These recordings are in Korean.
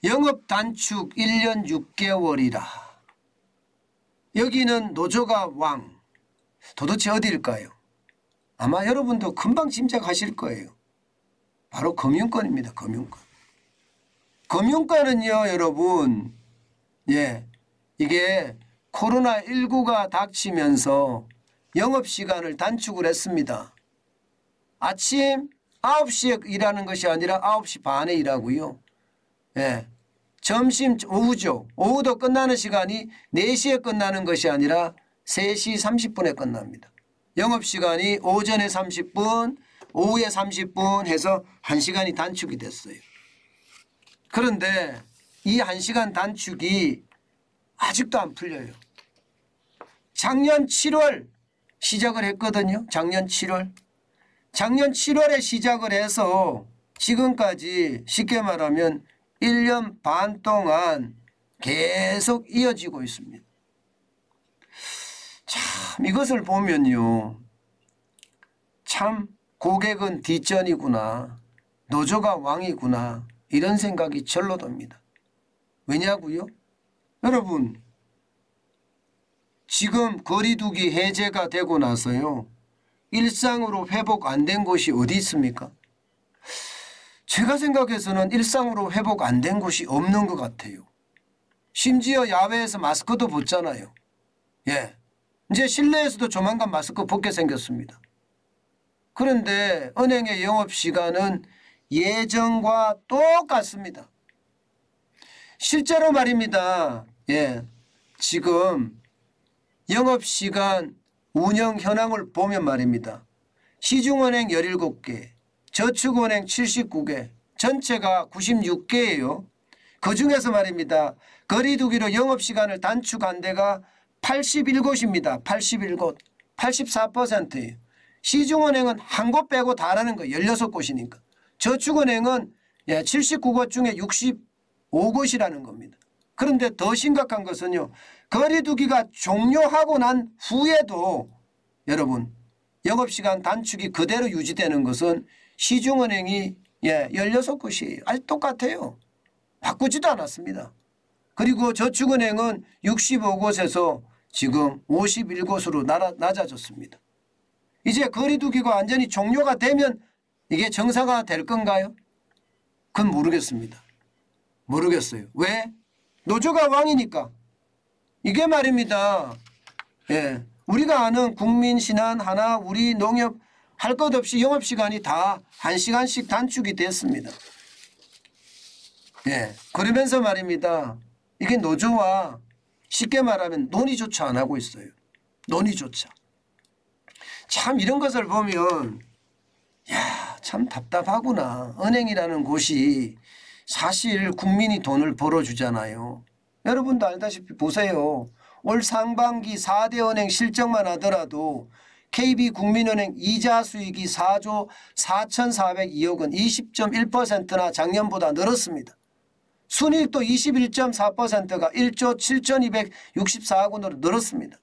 영업 단축 1년 6개월이라. 여기는 노조가 왕. 도대체 어디일까요? 아마 여러분도 금방 짐작하실 거예요. 바로 금융권입니다. 금융권. 금융권은요, 여러분, 이게 코로나19가 닥치면서 영업시간을 단축을 했습니다. 아침 9시에 일하는 것이 아니라 9시 반에 일하고요. 점심 오후죠. 오후도 끝나는 시간이 4시에 끝나는 것이 아니라 3시 30분에 끝납니다. 영업시간이 오전에 30분, 오후에 30분 해서 1시간이 단축이 됐어요. 그런데 이 1시간 단축이 아직도 안 풀려요. 작년 7월 시작을 했거든요. 작년 7월. 작년 7월에 시작을 해서 지금까지 쉽게 말하면 1년 반 동안 계속 이어지고 있습니다. 참 이것을 보면요. 참 고객은 뒷전이구나. 노조가 왕이구나. 이런 생각이 절로 듭니다. 왜냐고요? 여러분 지금 거리두기 해제가 되고 나서요. 일상으로 회복 안 된 곳이 어디 있습니까? 제가 생각해서는 일상으로 회복 안 된 곳이 없는 것 같아요. 심지어 야외에서 마스크도 벗잖아요. 이제 실내에서도 조만간 마스크 벗게 생겼습니다. 그런데 은행의 영업시간은 예전과 똑같습니다. 실제로 말입니다. 지금 영업시간 운영 현황을 보면 말입니다. 시중은행 17개, 저축은행 79개, 전체가 96개예요. 그중에서 말입니다. 거리두기로 영업시간을 단축한 데가 81곳입니다. 81곳. 84%예요. 시중은행은 한 곳 빼고 다라는 거 16곳이니까. 저축은행은 79곳 중에 65곳이라는 겁니다. 그런데 더 심각한 것은요. 거리두기가 종료하고 난 후에도 여러분 영업시간 단축이 그대로 유지되는 것은 시중은행이 16곳이에요. 아직 똑같아요. 바꾸지도 않았습니다. 그리고 저축은행은 65곳에서 지금 51곳으로 낮아졌습니다. 이제 거리두기가 완전히 종료가 되면 이게 정상화 될 건가요? 그건 모르겠습니다. 모르겠어요. 왜? 노조가 왕이니까. 이게 말입니다. 우리가 아는 국민신한 하나 우리 농협 할 것 없이 영업시간이 다 1시간씩 단축이 됐습니다. 그러면서 말입니다. 이게 노조와 쉽게 말하면 논의조차 안 하고 있어요. 논의조차. 참 이런 것을 보면 참 답답하구나. 은행이라는 곳이 사실 국민이 돈을 벌어주잖아요. 여러분도 알다시피 보세요. 올 상반기 4대 은행 실적만 하더라도 KB국민은행 이자 수익이 4조 4,402억 원 20.1%나 작년보다 늘었습니다. 순이익도 21.4%가 1조 7,264억 원으로 늘었습니다.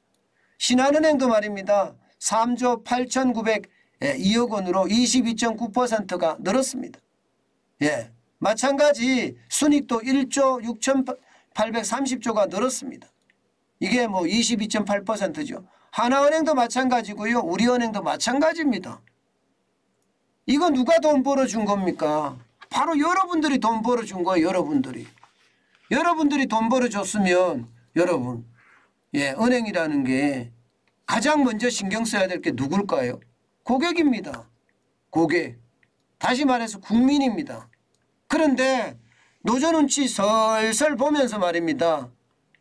신한은행도 말입니다. 3조 8,902억 원으로 22.9%가 늘었습니다. 마찬가지 순이익도 1조 6,830조가 늘었습니다. 이게 뭐 22.8%죠. 하나은행도 마찬가지고요. 우리은행도 마찬가지입니다. 이거 누가 돈 벌어준 겁니까? 바로 여러분들이 돈 벌어준 거예요. 여러분들이 돈 벌어줬으면 여러분 은행이라는 게 가장 먼저 신경 써야 될 게 누굴까요? 고객입니다. 고객. 다시 말해서 국민입니다. 그런데 노조 눈치 설설 보면서 말입니다.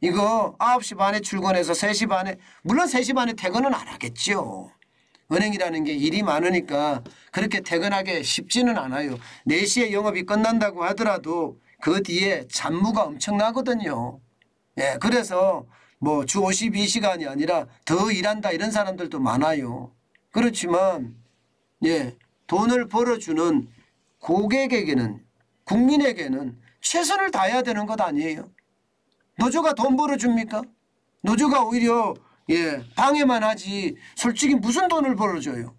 이거 9시 반에 출근해서 3시 반에 물론 3시 반에 퇴근은 안 하겠죠. 은행이라는 게 일이 많으니까 그렇게 퇴근하기 쉽지는 않아요. 4시에 영업이 끝난다고 하더라도 그 뒤에 잡무가 엄청나거든요. 그래서 뭐 주 52시간이 아니라 더 일한다 이런 사람들도 많아요. 그렇지만 돈을 벌어주는 고객에게는 국민에게는 최선을 다해야 되는 것 아니에요. 노조가 돈 벌어줍니까? 노조가 오히려 방해만 하지 솔직히 무슨 돈을 벌어줘요.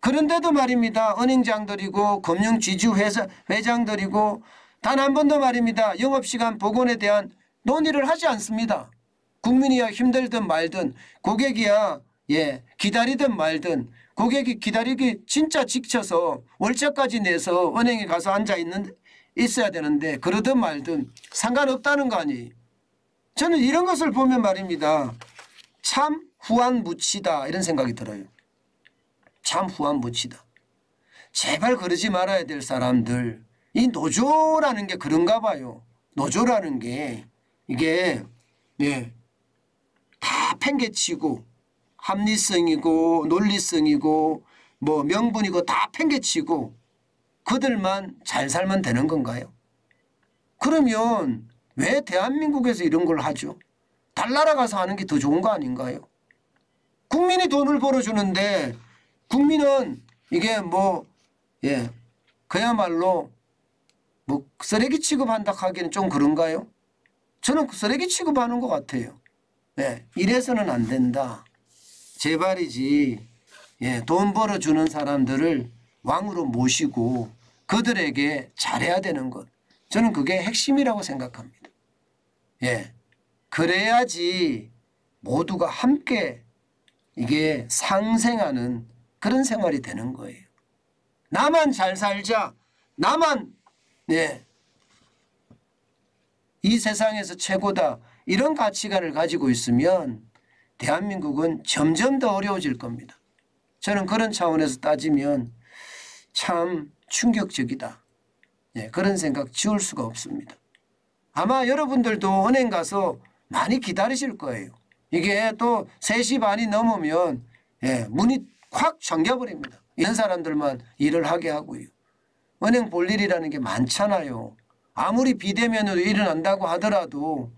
그런데도 말입니다. 은행장들이고 금융지주 회장들이고 단 한 번도 말입니다. 영업시간 복원에 대한 논의를 하지 않습니다. 국민이야 힘들든 말든 고객이야 기다리든 말든 고객이 기다리기 진짜 지쳐서 월세까지 내서 은행에 가서 있어야 되는데 그러든 말든 상관없다는 거 아니에요. 저는 이런 것을 보면 말입니다. 참 후한무치다 이런 생각이 들어요. 참 후한무치다. 제발 그러지 말아야 될 사람들. 이 노조라는 게 그런가 봐요. 노조라는 게 이게 다 팽개치고 합리성이고 논리성이고 뭐 명분이고 다 팽개치고 그들만 잘 살면 되는 건가요? 그러면 왜 대한민국에서 이런 걸 하죠? 달나라 가서 하는 게 더 좋은 거 아닌가요? 국민이 돈을 벌어주는데 국민은 이게 그야말로 쓰레기 취급한다 하기는 좀 그런가요? 저는 쓰레기 취급하는 것 같아요. 이래서는 안 된다. 제발이지. 돈 벌어주는 사람들을 왕으로 모시고 그들에게 잘해야 되는 것. 저는 그게 핵심이라고 생각합니다. 그래야지 모두가 함께 이게 상생하는 그런 생활이 되는 거예요. 나만 잘 살자. 나만 이 세상에서 최고다. 이런 가치관을 가지고 있으면 대한민국은 점점 더 어려워질 겁니다. 저는 그런 차원에서 따지면 참 충격적이다. 그런 생각 지울 수가 없습니다. 아마 여러분들도 은행 가서 많이 기다리실 거예요. 이게 또 3시 반이 넘으면 문이 확 잠겨버립니다. 이런 사람들만 일을 하게 하고요. 은행 볼 일이라는 게 많잖아요. 아무리 비대면으로 일어난다고 하더라도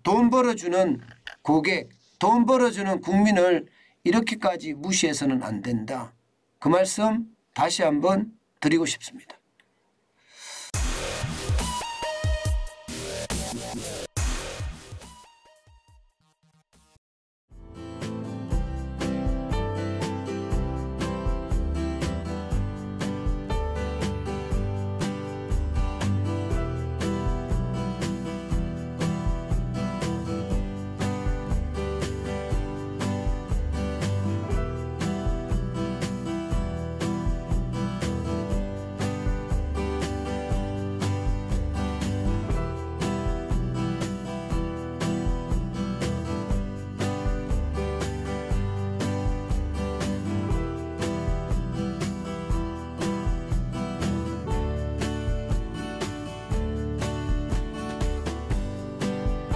돈 벌어주는 고객, 돈 벌어주는 국민을 이렇게까지 무시해서는 안 된다. 그 말씀 다시 한번 드리고 싶습니다.